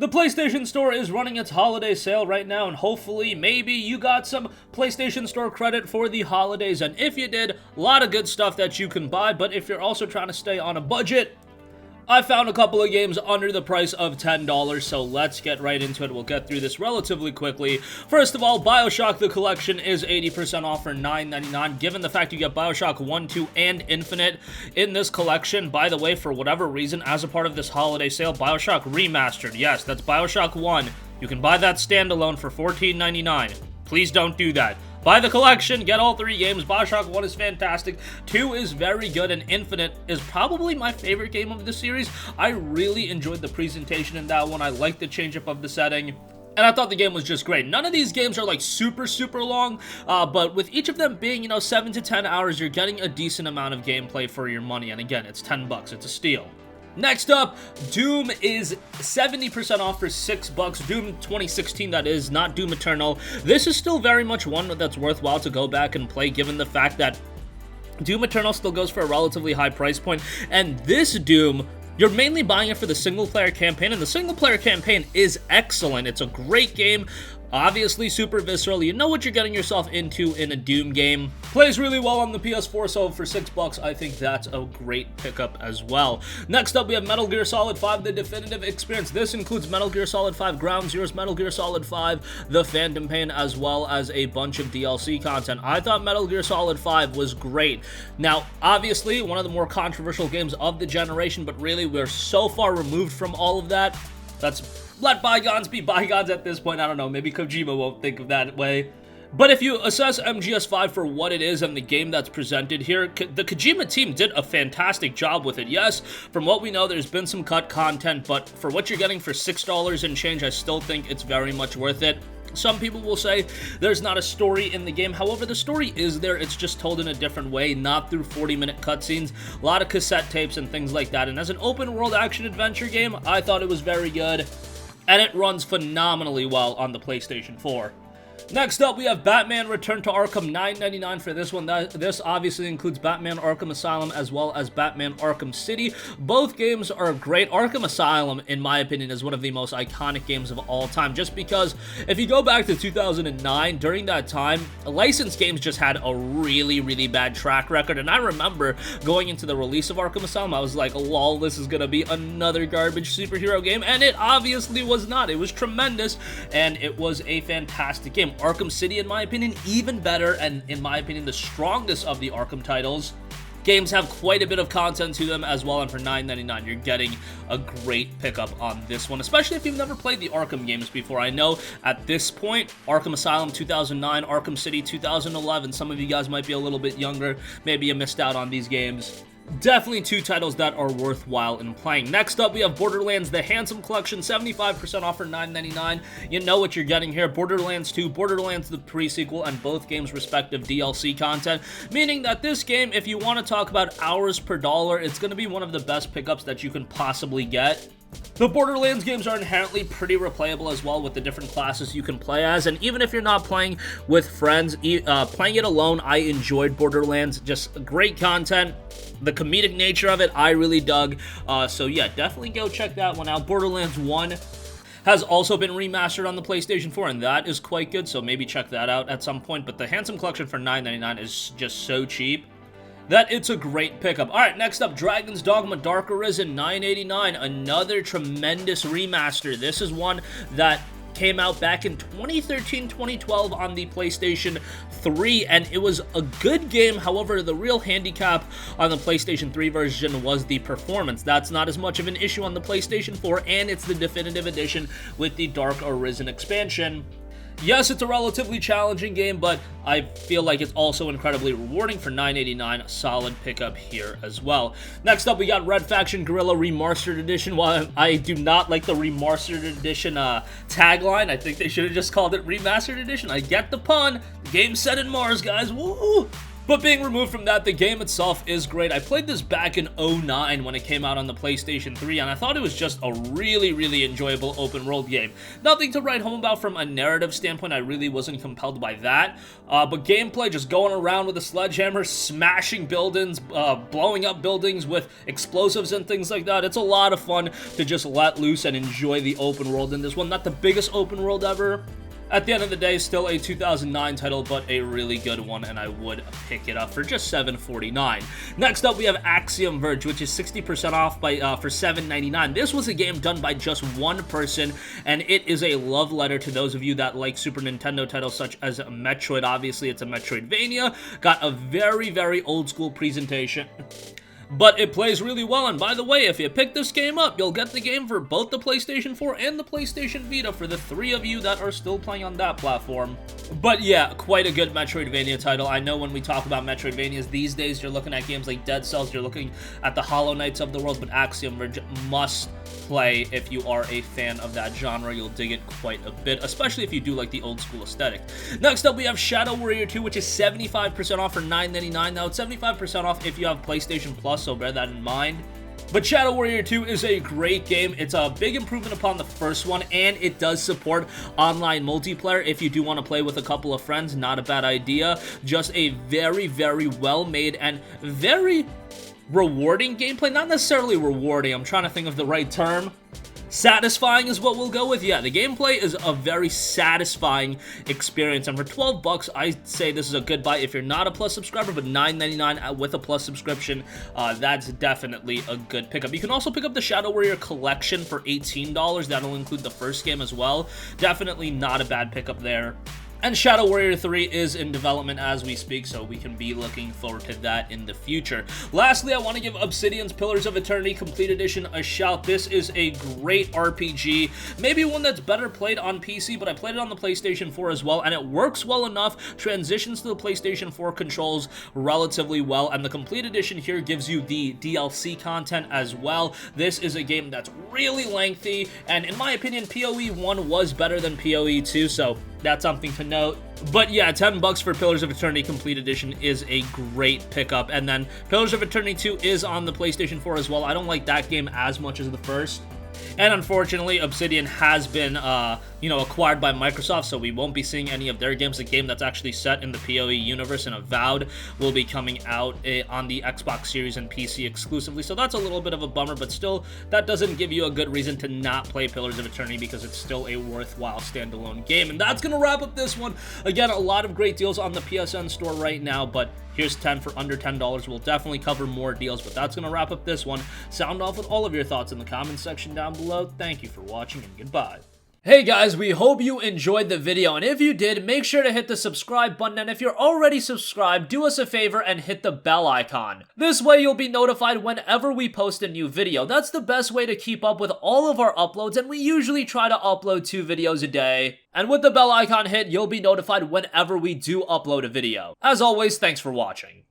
The PlayStation Store is running its holiday sale right now, and hopefully, maybe you got some PlayStation Store credit for the holidays, and if you did, a lot of good stuff that you can buy, but if you're also trying to stay on a budget, I found a couple of games under the price of $10, so let's get right into it. We'll get through this relatively quickly. First of all, Bioshock the Collection is 80% off for $9.99. Given the fact you get Bioshock 1, 2, and Infinite in this collection, by the way, for whatever reason, as a part of this holiday sale, Bioshock Remastered, yes, that's Bioshock 1. You can buy that standalone for $14.99. Please don't do that. Buy the collection, get all 3 games. Bioshock 1 is fantastic, 2 is very good, and Infinite is probably my favorite game of the series. I really enjoyed the presentation in that one. I liked the change-up of the setting, and I thought the game was just great. None of these games are like super long, but with each of them being, 7 to 10 hours, you're getting a decent amount of gameplay for your money, and again, it's $10, it's a steal. Next up, Doom is 70% off for $6. Doom 2016, that is, not Doom Eternal. This is still very much one that's worthwhile to go back and play, given the fact that Doom Eternal still goes for a relatively high price point, and this Doom, you're mainly buying it for the single-player campaign, and the single-player campaign is excellent. It's a great game. Obviously super visceral, you know what you're getting yourself into in a Doom game. Plays really well on the PS4, so for $6, I think that's a great pickup as well. Next up, we have Metal Gear Solid 5, the definitive experience. This includes Metal Gear Solid 5 Ground Zeroes, Metal Gear Solid 5, The Phantom Pain, as well as a bunch of DLC content. I thought Metal Gear Solid 5 was great. Now, obviously, one of the more controversial games of the generation, but really, we're so far removed from all of that. Let bygones be bygones at this point. I don't know, maybe Kojima won't think of that way. But if you assess MGS5 for what it is and the game that's presented here, the Kojima team did a fantastic job with it. Yes, from what we know, there's been some cut content, but for what you're getting for $6 and change, I still think it's very much worth it. Some people will say there's not a story in the game. However, the story is there. It's just told in a different way, not through 40-minute cutscenes, a lot of cassette tapes and things like that. And as an open-world action-adventure game, I thought it was very good, and it runs phenomenally well on the PlayStation 4. Next up, we have Batman Return to Arkham, $9.99 for this one. This obviously includes Batman Arkham Asylum as well as Batman Arkham City. Both games are great. Arkham Asylum, in my opinion, is one of the most iconic games of all time, just because if you go back to 2009, during that time, licensed games just had a really bad track record, and I remember going into the release of Arkham Asylum, I was like, lol, this is gonna be another garbage superhero game, and it obviously was not. It was tremendous, and it was a fantastic game. Arkham City, in my opinion, even better, and in my opinion, the strongest of the Arkham titles. Games have quite a bit of content to them as well, and for $9.99, you're getting a great pickup on this one, especially if you've never played the Arkham games before. I know at this point, Arkham Asylum 2009, Arkham City 2011, some of you guys might be a little bit younger, maybe you missed out on these games. Definitely 2 titles that are worthwhile in playing. Next up, we have Borderlands, the Handsome Collection, 75% off for $9.99. You know what you're getting here. Borderlands 2, Borderlands the pre-sequel, and both games' respective DLC content, meaning that this game, if you want to talk about hours per dollar, it's going to be one of the best pickups that you can possibly get. The Borderlands games are inherently pretty replayable as well with the different classes you can play as, and even if you're not playing with friends, playing it alone, I enjoyed Borderlands. Just great content. The comedic nature of it, I really dug. So yeah, definitely go check that one out. Borderlands 1 has also been remastered on the PlayStation 4, and that is quite good, so maybe check that out at some point. But the Handsome Collection for $9.99 is just so cheap that it's a great pickup. Alright, next up, Dragon's Dogma Dark Arisen, $9.89, another tremendous remaster. This is one that came out back in 2013-2012 on the PlayStation 3, and it was a good game. However, the real handicap on the PlayStation 3 version was the performance. That's not as much of an issue on the PlayStation 4, and it's the definitive edition with the Dark Arisen expansion. Yes, it's a relatively challenging game, but I feel like it's also incredibly rewarding. For $9.89, solid pickup here as well. Next up, we got Red Faction Guerrilla Remastered Edition. While I do not like the Remastered Edition tagline, I think they should have just called it Remastered Edition. I get the pun. The game's set in Mars, guys. Woo! But being removed from that, the game itself is great. I played this back in 2009 when it came out on the PlayStation 3, and I thought it was just a really enjoyable open world game. Nothing to write home about from a narrative standpoint. I really wasn't compelled by that. But gameplay, just going around with a sledgehammer, smashing buildings, blowing up buildings with explosives and things like that. It's a lot of fun to just let loose and enjoy the open world in this one. Not the biggest open world ever. At the end of the day, still a 2009 title, but a really good one, and I would pick it up for just $7.49. Next up, we have Axiom Verge, which is 60% off for $7.99. This was a game done by just one person, and it is a love letter to those of you that like Super Nintendo titles such as Metroid. Obviously, it's a Metroidvania. Got a very old school presentation. But it plays really well, and by the way, if you pick this game up, you'll get the game for both the PlayStation 4 and the PlayStation Vita for the three of you that are still playing on that platform. But yeah, quite a good Metroidvania title. I know when we talk about Metroidvanias these days, you're looking at games like Dead Cells, you're looking at the Hollow Knights of the world, but Axiom Verge must play if you are a fan of that genre. You'll dig it quite a bit, especially if you do like the old school aesthetic. Next up, we have Shadow Warrior 2, which is 75% off for $9.99. Now, it's 75% off if you have PlayStation Plus, so bear that in mind. But Shadow Warrior 2 is a great game. It's a big improvement upon the first one, and it does support online multiplayer if you do want to play with a couple of friends. Not a bad idea. Just a very well made and very rewarding gameplay. Not necessarily rewarding, I'm trying to think of the right term. Satisfying is what we'll go with. Yeah, the gameplay is a very satisfying experience, and for 12 bucks, I'd say this is a good buy if you're not a Plus subscriber, but $9.99 with a Plus subscription, that's definitely a good pickup. You can also pick up the Shadow Warrior Collection for $18. That'll include the first game as well. Definitely not a bad pickup there. And Shadow Warrior 3 is in development as we speak, so we can be looking forward to that in the future. Lastly, I want to give Obsidian's Pillars of Eternity Complete Edition a shout. This is a great RPG, maybe one that's better played on PC, but I played it on the PlayStation 4 as well, and it works well enough, transitions to the PlayStation 4 controls relatively well, and the Complete Edition here gives you the DLC content as well. This is a game that's really lengthy, and in my opinion, PoE 1 was better than PoE 2, so that's something to note. But yeah, 10 bucks for Pillars of Eternity Complete Edition is a great pickup. And then Pillars of Eternity 2 is on the PlayStation 4 as well. I don't like that game as much as the first. And unfortunately, Obsidian has been, acquired by Microsoft, so we won't be seeing any of their games. The game that's actually set in the PoE universe and Avowed will be coming out on the Xbox Series and PC exclusively, so that's a little bit of a bummer, but still, that doesn't give you a good reason to not play Pillars of Eternity because it's still a worthwhile standalone game. And that's going to wrap up this one. Again, a lot of great deals on the PSN store right now, but here's 10 for under $10. We'll definitely cover more deals, but that's going to wrap up this one. Sound off with all of your thoughts in the comments section down below. Thank you for watching, and goodbye. Hey guys, we hope you enjoyed the video, and if you did, make sure to hit the subscribe button, and if you're already subscribed, do us a favor and hit the bell icon. This way you'll be notified whenever we post a new video. That's the best way to keep up with all of our uploads, and we usually try to upload 2 videos a day. And with the bell icon hit, you'll be notified whenever we do upload a video. As always, thanks for watching.